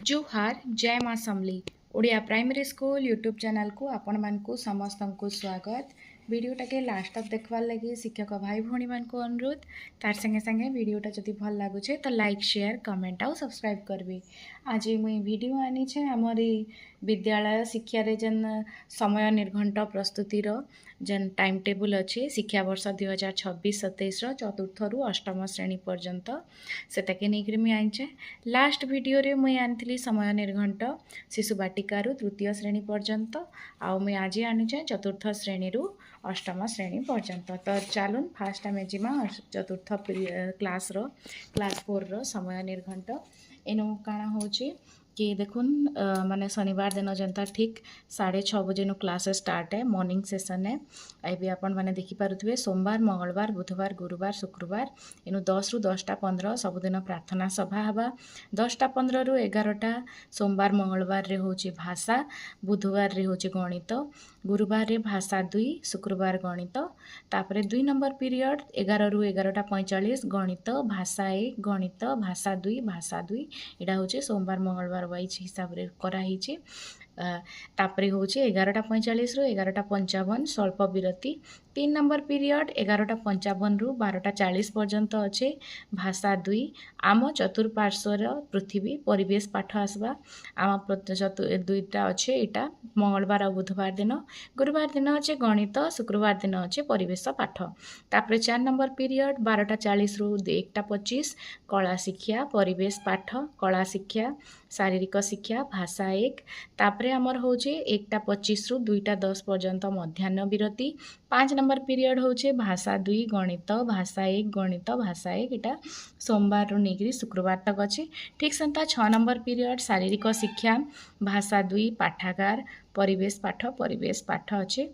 जुहार जय माँ Samalei Odia primary school YouTube channel को आपण मानकु समस्त को स्वागत। वीडियोटा के लास्ट तक देखवार लगी शिक्षक भाई भौणी मान को अनुरोध। तार संगे संगे वीडियोटा जदि भल लगुचे तो लाइक शेयर कमेंट आउ सब्सक्राइब करबे। आज मुई वीडियो आनी छे हमारी विद्यालय शिक्षा रे जन समय निर्घंट प्रस्तुतिर जन टाइम टेबल अच्छे शिक्षा वर्ष 2026-27 चतुर्थ रु अष्टम श्रेणी पर्यंत सेटाके नहीं मुझे आनीचे। लास्ट वीडियो रे मुई आनी समय निर्घंट शिशु बाटिका तृतीय श्रेणी पर्यंत आउ मुई आज आनीचे चतुर्थ श्रेणी रु अष्टम श्रेणी पर्यंत। तो चलून फास्ट आम जीमा चतुर्थ क्लास 4 रो समय निर्घंट एनु काଣା होची कि देखुन माने शनिवार दिन जनता ठीक 6:30 बजे नु क्लास स्टार्ट है मॉर्निंग सेशन है। आई भी अपन माने देखि पारुथबे सोमवार मंगलवार बुधवार गुरुवार शुक्रवार इनु 10 रु 10:15 सबुदिन प्रार्थना सभा हवा। 10:15 रु 11टा सोमवार मंगलवार रे होची भाषा, बुधवार रे होची गणित, गुरुवार रे भाषा 2, शुक्रवार गणित। तापरे 2 नंबर पीरियड 11 रु 11:45 गणित भाषा 1 गणित भाषा 2 भाषा 2 एटा होची सोमवार मंगलवार वाइज हिसाब रे करा हिची। तापरे होची 11:45 रु 11:55 स्वल्प विरति। 3 नंबर पीरियड 11:55 रु 12:40 पर्यंत अच्छे भाषा 2 आम चतुर्पार्श्वर पृथ्वी परिवेश पाठ आसबा। आम दुईटा अच्छे यहाँ मंगलवार और बुधवार दिन। गुरुवार दिन अच्छे गणित, शुक्रवार दिन अच्छे परिवेश पाठ। तापरे 4 नंबर पीरियड 12:40 रु 1:25 कला शिक्षा परिवेश पाठ कला शिक्षा शारीरिक शिक्षा भाषा 1। तापरे आमर होचे 1:25 रु 2:10 पर्यंत मध्याह्न विरति। 5 नंबर पीरियड होचे भाषा 2 गणित भाषा 1 गणित भाषा 1 एटा सोमवार रु नेगिरी शुक्रवार तक अच्छे। ठीक सेंता 6 नंबर पीरियड शारीरिक शिक्षा भाषा 2 पाठागार परिवेश पाठ अच्छे।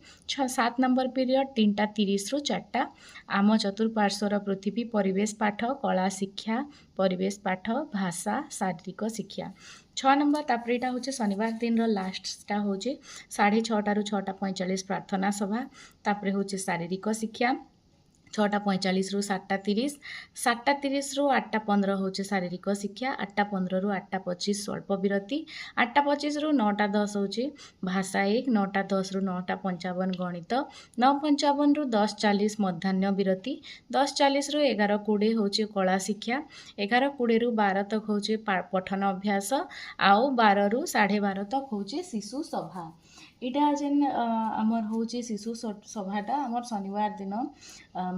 7 नंबर पीरियड 3:30 रु 4टा आम चतुर्पार्श्वर पृथ्वी परिवेश पाठ कला शिक्षा परिवेश पाठ भाषा शारीरिक शिक्षा। 6 नंबर तापर यहाँ हूँ शनिवार दिन लास्टा हूँ 6:30 रु 6:45 प्रार्थना सभा। तापर हूँ शारीरिक शिक्षा 6:45 रु 7:30 7:30 रु 8:15 हूँ शारीरिक शिक्षा 8:15 रु 8:25 स्वल्प विरति। 8:25 रु 9:10 हूँ भाषा 1 9:10 रु 9:55 गणित 9:55 रु 10:40 मध्याह्न विरति। 10:40 रु 11:20 हूँ कला शिक्षा 11:20 रु 12 तक हूँ पठन अभ्यास आउ 12 रु 12:30 तक हूँ शिशु सभा। इटा जेन आमर हूँ शिशु सभाटा आमर शनिवार दिन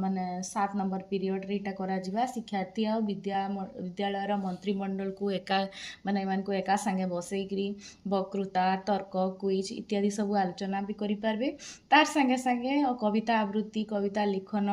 माने 7 नंबर पीरियड रे इटा करा जिबा। शिक्षार्थी आ विद्यालय मंत्रिमंडल को एका माने मान को एका संगे बसैकरी वक्तृता तर्क क्विज इत्यादि सब आलोचना भी करि पारबे। तार संगे संगे कविता आवृत्ति कविता लिखन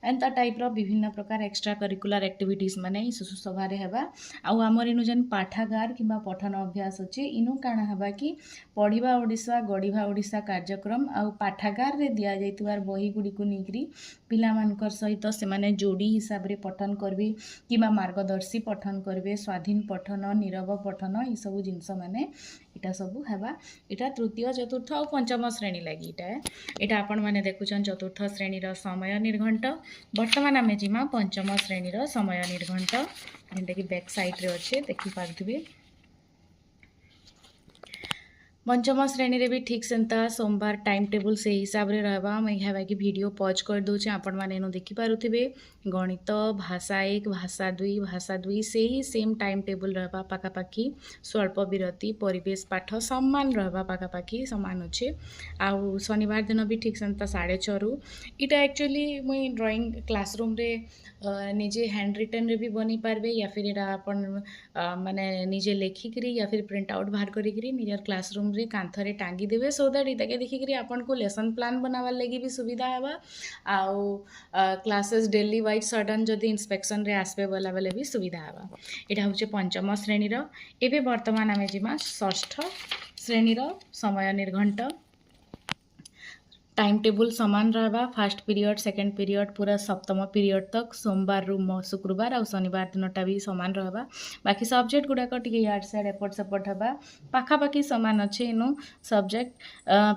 एंता टाइप रो विभिन्न प्रकार एक्स्ट्रा करिकुलर एक्टिविटीज माने शिशु सभा रे हेबा। आ आमर इनु जेन पाठागार किबा पठन अभ्यास अछि इनु काना हेबा कि पढ़िबा ओडिसा गढ़िबा ओडिसा कार्यक्रम आ पाठागार रे दिया जाइतबार बही गुडी को निकरी पिला मानकर सहित से माने जोड़ी हिसाब रे पठन करबे किबा मार्गदर्शी पठन करबे स्वाधीन पठन नीरव पठन ई सब जिनस माने इटा सब हेबा। इटा तृतीय चतुर्थ और पंचम श्रेणी लगी इटा आपण माने देखुछन चतुर्थ श्रेणी रो समय निर्घंट। वर्तमान आमे जिमा पंचम श्रेणी रो समय निर्घंट जेंटा कि बैक साइड रे अच्छे देखि पारथिबे। पंचम श्रेणी रे भी ठीक सेंता सोमवार टाइम टेबल से हिसाब रे रहबा। मैं हेबा कि वीडियो पॉज कर दूचे आपण माने एनो देखि पारुथिबे। गणित भाषा 1 भाषा 2 से ही सेम टाइम टेबल रहबा पाखापाखी स्वल्प विरति परिवेश पाठ समान रहबा पाखापाखी समान अच्छे। आउ शनिवार दिन भी ठीक सेंता 6:30 रु इटा एक्चुअली मुई ड्राइंग क्लासरूम रे निजे हैंड रिटन रे भी बनी पारबे या फिर एटा अपन माने निजे लेखिकरी या फिर प्रिंट आउट बाहर करिकरी निजर क्लासरूम रे कांथरे टांगी देबे सो दैट इताके देखिकरी आपन को लेसन प्लान बनावार लगी भी सुविधा हेबा। आउ क्लासेस डेली वाइज सडन जदि इंस्पेक्शन रे आसबे बोला बेले भी सुविधा हेबा। एटा होचे पंचम श्रेणी रो। एबे वर्तमान आमे जिमा षष्ठ श्रेणी रो समय निर्घंट। टाइम टेबल समान रहबा फर्स्ट पीरियड सेकंड पीरियड पूरा सप्तम पीरियड तक सोमवार रु शुक्रवार और शनिवार दिनटा भी समान रहबा। बाकी सब्जेक्ट गुड़ाक टिके याड साइड एपट सेपट हेबा पाखापाखी समान अच्छे इनु सब्जेक्ट।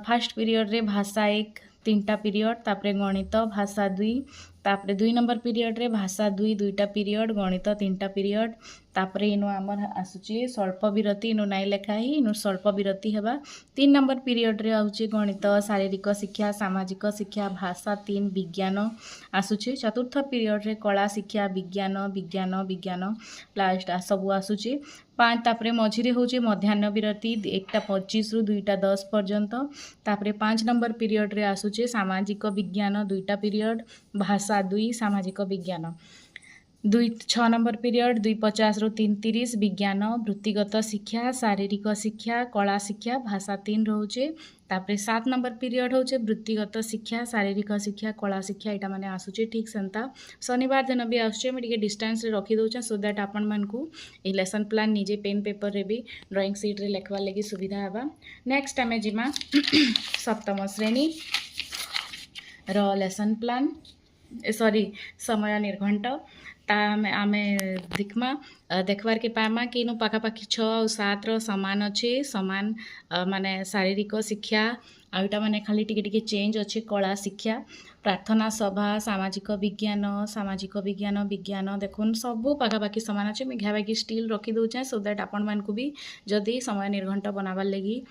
फर्स्ट पीरियड रे भाषा 1 3टा पीरियड तापरे गणित भाषा 2 तापरे 2 नंबर पीरियड रे भाषा 2टा पीरियड गणित 3टा पीरियड तापरे इनो आमर आसुची स्वल्प विरति इनो नाई लेखा ही इनो स्वल्प विरति हेबा 3 नंबर पीरियड रे आउची गणित शारीरिक शिक्षा सामाजिक शिक्षा भाषा 3 विज्ञान आसुची चतुर्थ पीरियड रे कला शिक्षा विज्ञान विज्ञान विज्ञान लास्ट सब आसुची 5 तापरे मझिरे होचे मध्याह्न विरति 1:25 रु 2:10 पर्यंत तापरे 5 नंबर पीरियड रे आसुचे सामाजिक विज्ञान 2टा पीरियड भाषा 2 सामाजिक विज्ञान 6 नंबर पीरियड 2:50 रु 3:30 विज्ञान वृत्तिगत शिक्षा शारीरिक शिक्षा कला शिक्षा भाषा 3 रोचे तापरे 7 नंबर पीरियड होचे वृत्तिगत शिक्षा शारीरिक शिक्षा कला शिक्षा एटा माने आसुचे ठीक सेंता शनिवार दिन भी आसुचे मैं टिके डिस्टेंस रे रखी दउछे सो दैट आपन मन को ए लेसन प्लान निजे पेन पेपर रे भी ड्राइंग शीट रे लिखवा लगी सुविधा हेबा नेक्स्ट आमे जिमा सप्तम श्रेणी रो लेसन प्लान सॉरी समय निर्घंट ता आमे देखमा देखबार के पामा कि इनो पाखापाखि 6 और 7 रो समान अच्छे समान माने शारीरिक शिक्षा आउटा माने खाली टिके टिके चेंज अच्छे कला शिक्षा प्रार्थना सभा सामाजिक विज्ञान विज्ञान देखुन सबू पाखापाखि समान अच्छे मैं घाबाकि स्टिल रखी दउछे सो दैट आपण मान को भी जदि समय निर्घंट बनाबार लगी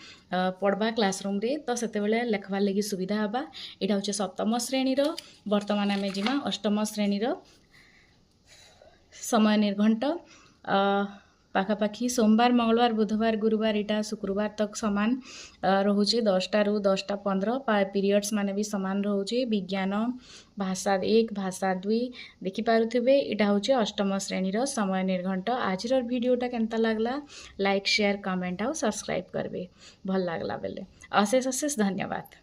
पढ़बा क्लासरूम रे तो सेते बेले लेखबार लगी सुविधा हबा एटा होचे सप्तम श्रेणी रो वर्तमान आमे जिमा अष्टम श्रेणी रो समय निर्घंट पाखापाखि सोमवार मंगलवार बुधवार गुरुवार इटा शुक्रवार तक समान रोचे 10टा रु 10:15 पीरियड्स माने भी समान रोचे विज्ञान भाषा 1 भाषा 2 देखि पारुथिबे इटा होचे अष्टम श्रेणी रो समय निर्घंट आज वीडियोटा केनता लागला लाइक शेयर कमेंट और सब्सक्राइब करबे भल लागला बेले अशेष अशेष धन्यवाद।